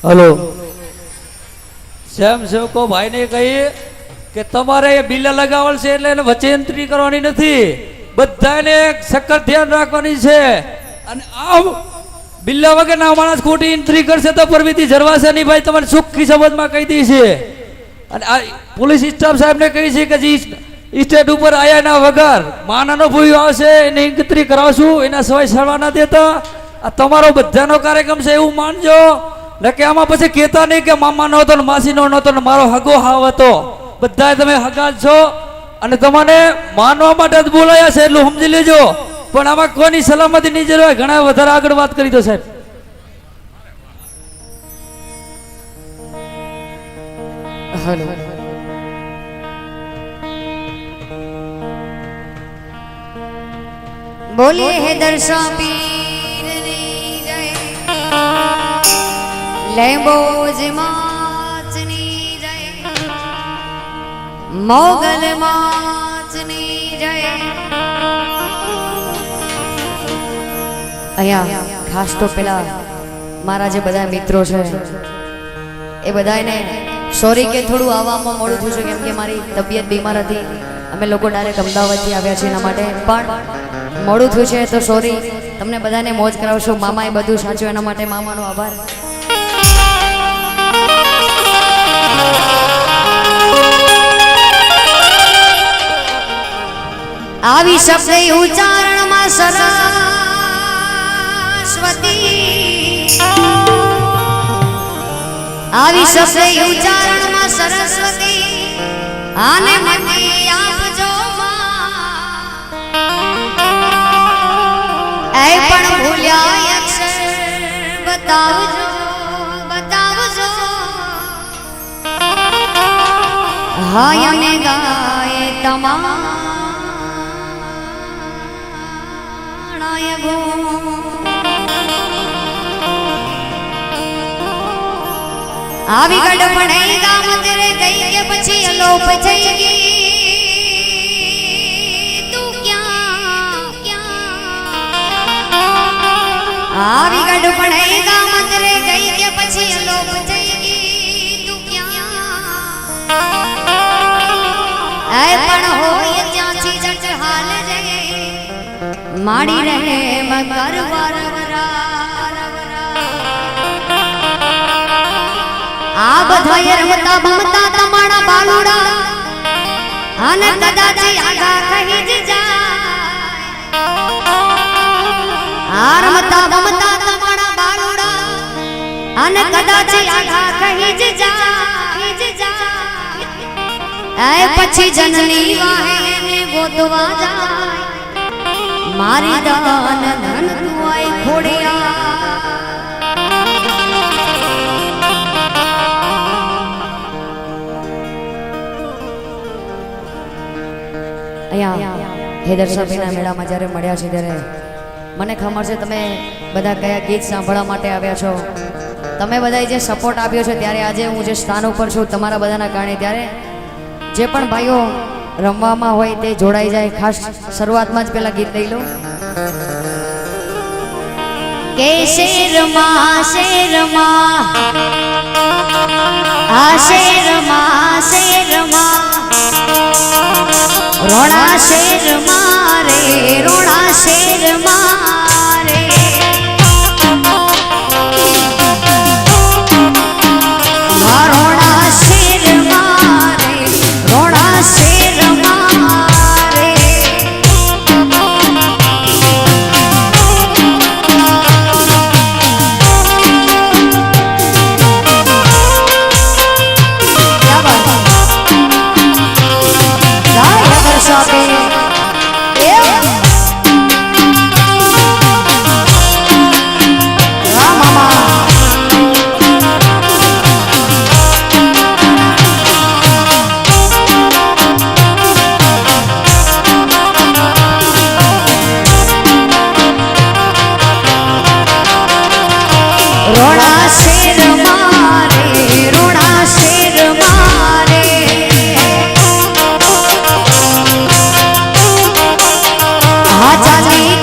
Hello same सेवको भाई ने कही कि तमारे बिल्ला लगावल છે એટલે એને વચ્ચે એન્ટ્રી કરવાની નથી બધાને સખત ધ્યાન રાખવાની છે અને આમ બિલ્લા વગરના માણસ ખોટી એન્ટ્રી કરશે તો પરવીથી જરવાશે નહીં ભાઈ તમારે સુખી સંબંધમાં કહી દી છે અને આ પોલીસ સ્ટાફ સાહેબને કહી છે કે જે સ્ટેટ ઉપર આયા ના વગર માનાનો ભૂયો આવશે એને ગણતરી કરાવશું એના સિવાય સળવા ના દેતા આ તમારો બધાનો કાર્યક્રમ છે એવું માનજો કે આમાં પછી કહેતા નહીં કે મામા નો હતો ને માસી નો નહોતો ને મારો હગો હાવ હતો બધા તમે હગા છો અને તમને માનવા માટે જ બોલાયા છે એટલું સમજી લેજો પણ આમાં કોઈની સલામતી નહીં જરૂર ઘણા વધારે આગળ વાત કરી દો સાહેબ हेलो बोलिए है दर्शा पीर नी जय लेंबोज माचनी जय मोगल माचनी जय અહીંયા ખાસ તો પેલા મારા જે બધા મિત્રો છે એ બધાને સોરી કે થોડું આવવામાં મોડું થયું છે કેમ કે મારી તબિયત બીમાર હતી અમે લોકો ડાયરેક્ટ અમદાવાદથી આવ્યા છીએ એના માટે પણ મોડું થયું છે તો સોરી તમને બધાને મોજ કરાવશું મામાએ બધું સાચું એના માટે મામાનો આભાર આવી શબ્દ ઉચ્ચારણમાં સરસ્વતી આવી શબ્દ ઉચ્ચારણમાં સરસ્વતી આને મને આપજો એ પણ ભૂલ્યા અક્ષર બતાવજો બતાવજો હાય અમે ગાય તમાણાય ગો આવી ગડપણે ગામ તેરે ગઈ કે પછી અલોપ થઈ ગઈ તું ક્યાં ક્યાં આવી ગડપણે ગામ તેરે ગઈ કે પછી અલોપ થઈ ગઈ તું ક્યાં એ પણ હોય ત્યાંથી જટ હાલ જઈ માડી રહે મગર વારવરા આ બધા રમતા ભમતા તમારા બાલુડા અને કદાચ આગા કહી જ જાય આ રમતા ભમતા તમારા બાલુડા અને કદાચ આગા કહી જ જાય એ પછી જનની વાહે ને ગોતવા જાય મારી દાન ધન તું આય ખોડિયા અહીંયા હેદરસાબીના મેળામાં જ્યારે મળ્યા છે ત્યારે મને ખબર છે તમે બધા કયા ગીત સાંભળવા માટે આવ્યા છો તમે બધાએ જે સપોર્ટ આપ્યો છે ત્યારે આજે હું જે સ્થાન ઉપર છું તમારા બધાના કારણે ત્યારે જે પણ ભાઈઓ રમવામાં હોય તે જોડાઈ જાય ખાસ શરૂઆતમાં જ પેલા ગીત લઈ લો કે શેરમાં આ શેરમાં રોણા શેર મારે રોણા શેર મારે રોણા શેર મારે રોણા શેર મારે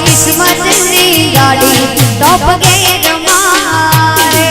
किस्मत नी गाड़ी टॉप गए मारे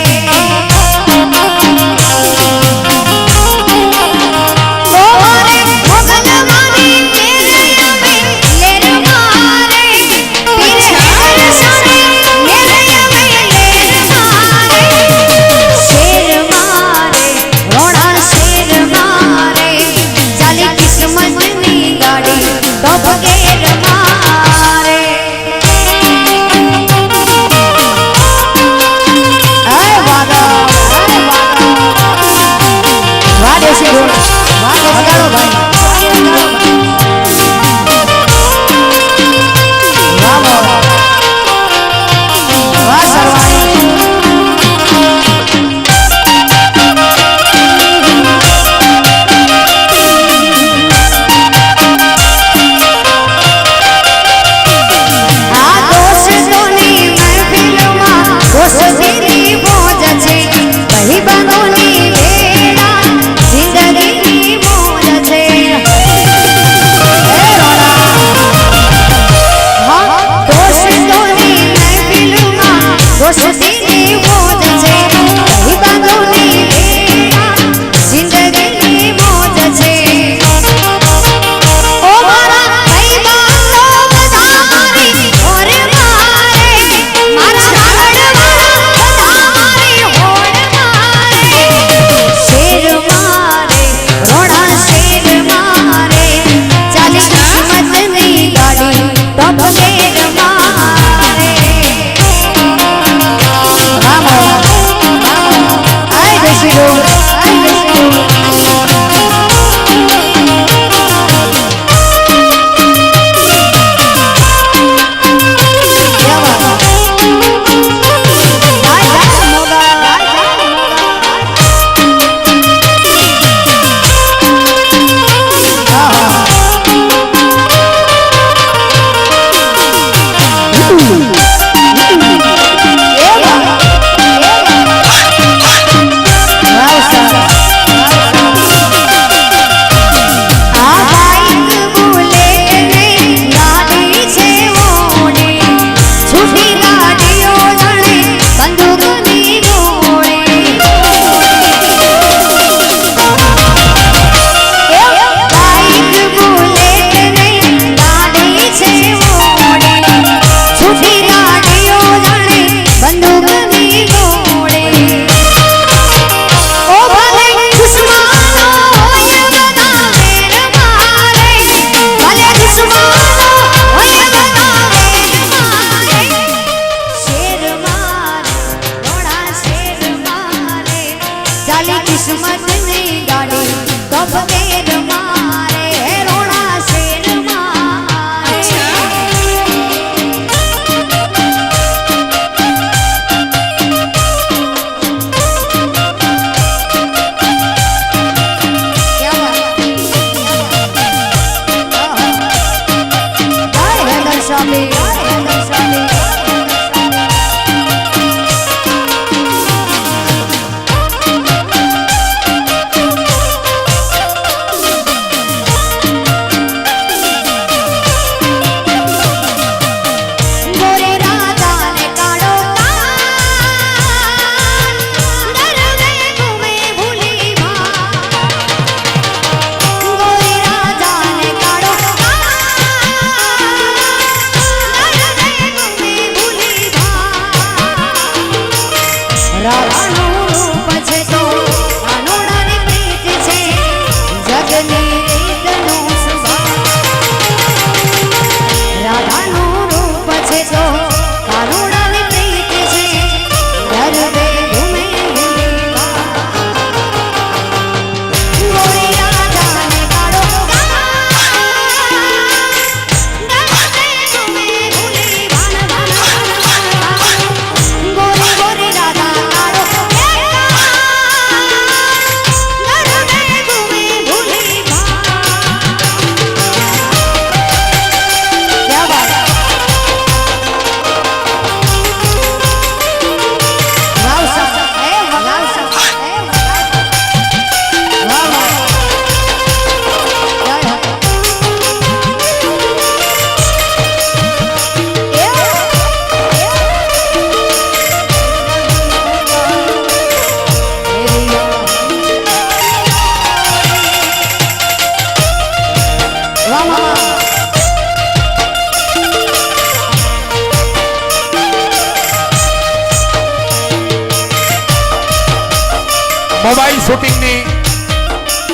મોબાઈલ શૂટિંગની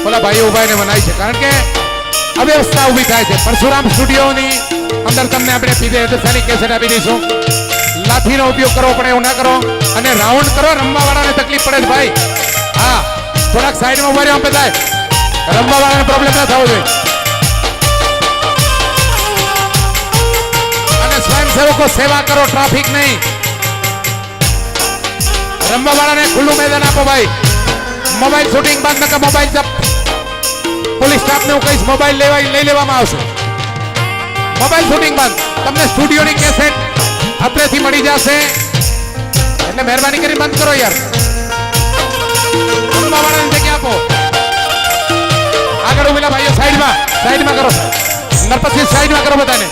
ઓલા ભાઈઓ ઉભા એને મનાય છે, કારણ કે અવ્યવસ્થા ઊભી થાય છે. પરશુરામ સ્ટુડિયોની અંદર તમને આપણે પીધેની કેસેટ આપી દઈશું. લાઠીનો ઉપયોગ કરવો પડે એવું ના કરો, અને રાઉન્ડ કરો. રમવા વાળાને તકલીફ પડે છે ભાઈ. હા, થોડાક સાઈડમાં ઉભા રહ્યો બધા, રમવા વાળાને પ્રોબ્લેમ ના થવો જોઈએ. અને સ્વયંસેવકો સેવા કરો, ટ્રાફિક નહીં. રમવા વાળાને ખુલ્લું મેદાન આપો ભાઈ. મોબાઈલ શૂટિંગ બંધ નકર મોબાઈલ પોલીસ સ્ટાફને હું કહીશ, મોબાઈલ લઈ લેવામાં આવશે. મોબાઈલ શૂટિંગ બંધ. તમને સ્ટુડિયોની કેસેટ આપણેથી મળી જશે, એટલે મહેરબાની કરી બંધ કરો યાર. રમવા વાળાને જગ્યા આપો. આગળ ઉભેલા ભાઈઓ સાઈડમાં કરો. નરપતસિંહ સાઈડમાં કરો બધાને.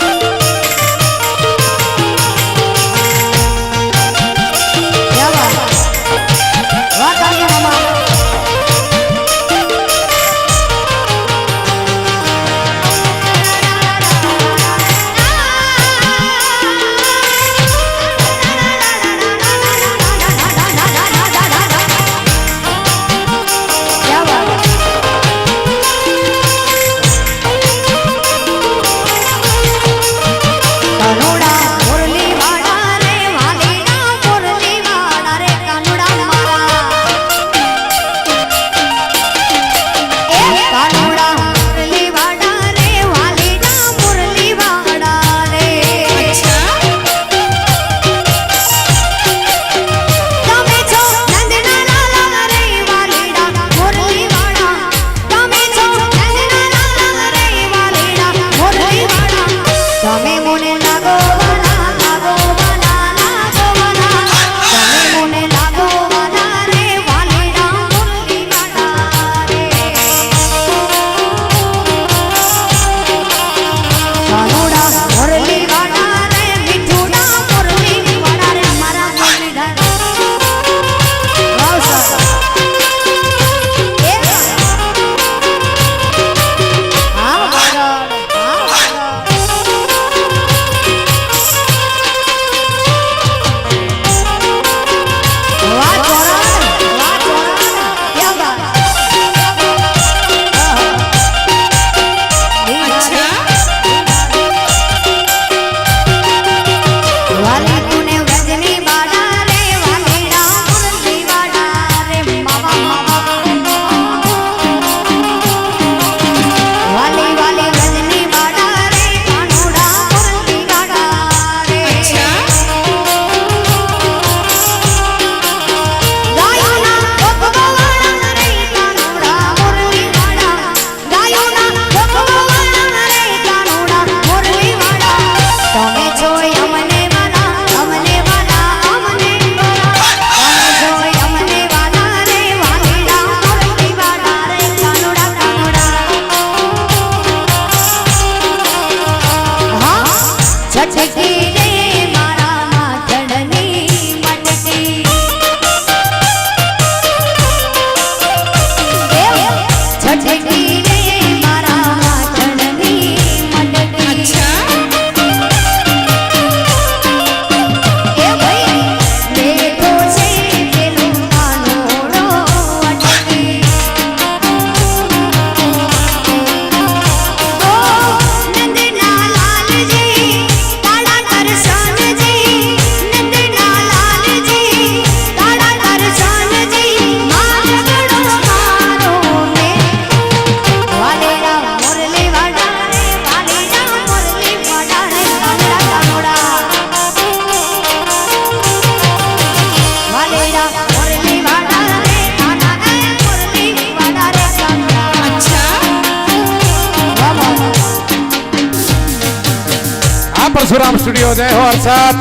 परशुराम स्टूडियो जय हो हर्षद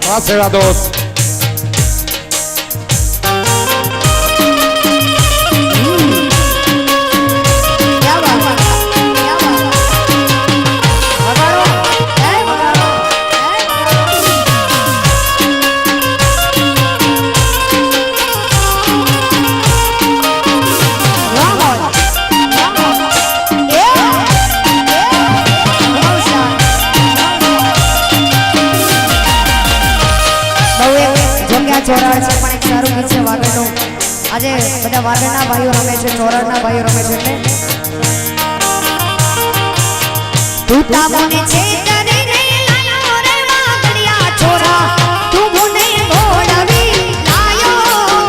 वाह सेवा दोस्त આજે બધા વાગડના ભાઈઓ રમે છે, ચોરણના ભાઈઓ રમે છે એટલે તું તાબોને છે તને લાયો રે વાગડિયા છોરા તું મને ગોળવી લાયો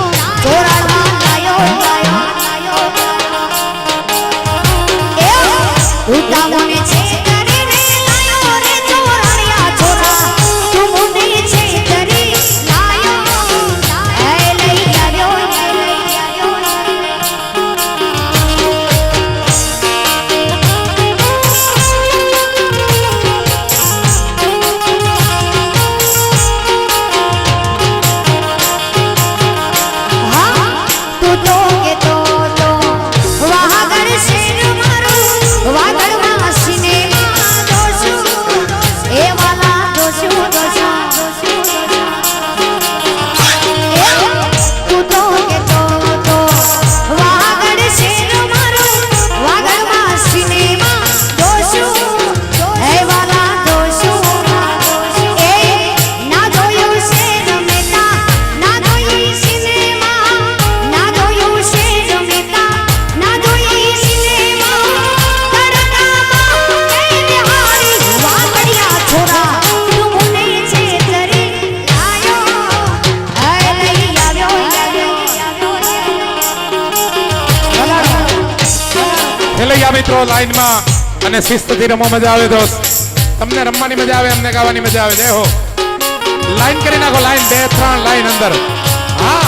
ચોરામાં લાયો લાયો એ તું તાબોને છે તને લાયો રે ચોરાયા છોરા તું મને છે તને લાયો એ લઈ આવ્યો ખેલૈયા મિત્રો લાઈનમાં અને શિસ્તથી રમો, મજા આવે દોસ્ત. તમને રમવાની મજા આવે, અમને ગાવાની મજા આવે. જય હો. લાઈન કરી નાખો, લાઈન 2 3 લાઈન અંદર. હા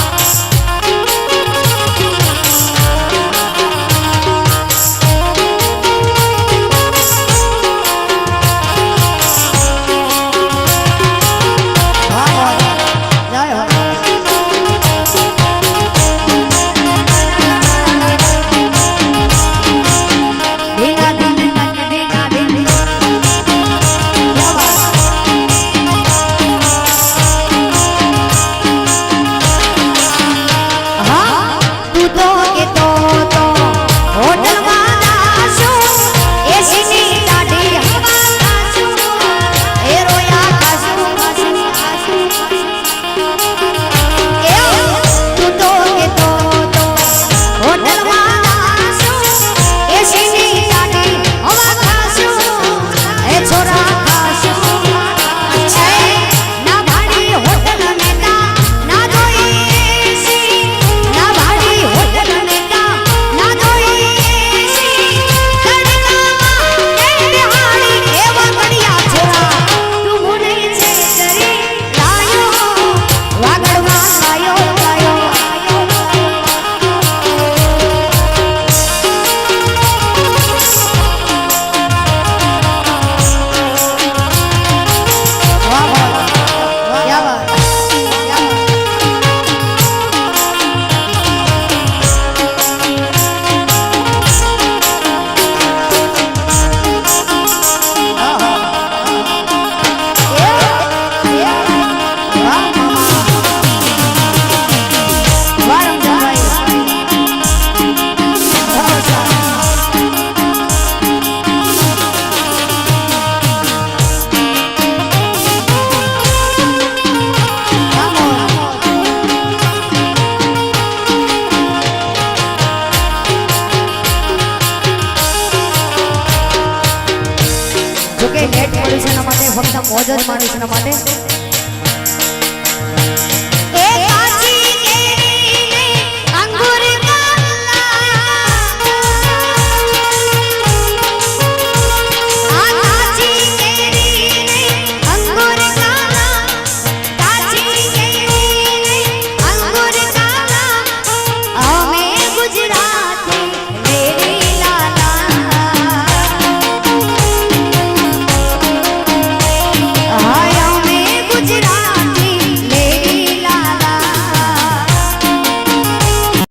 જોકે નેટ પોલ્યુશન માટે ફક્ત મોજ જ માણસના માટે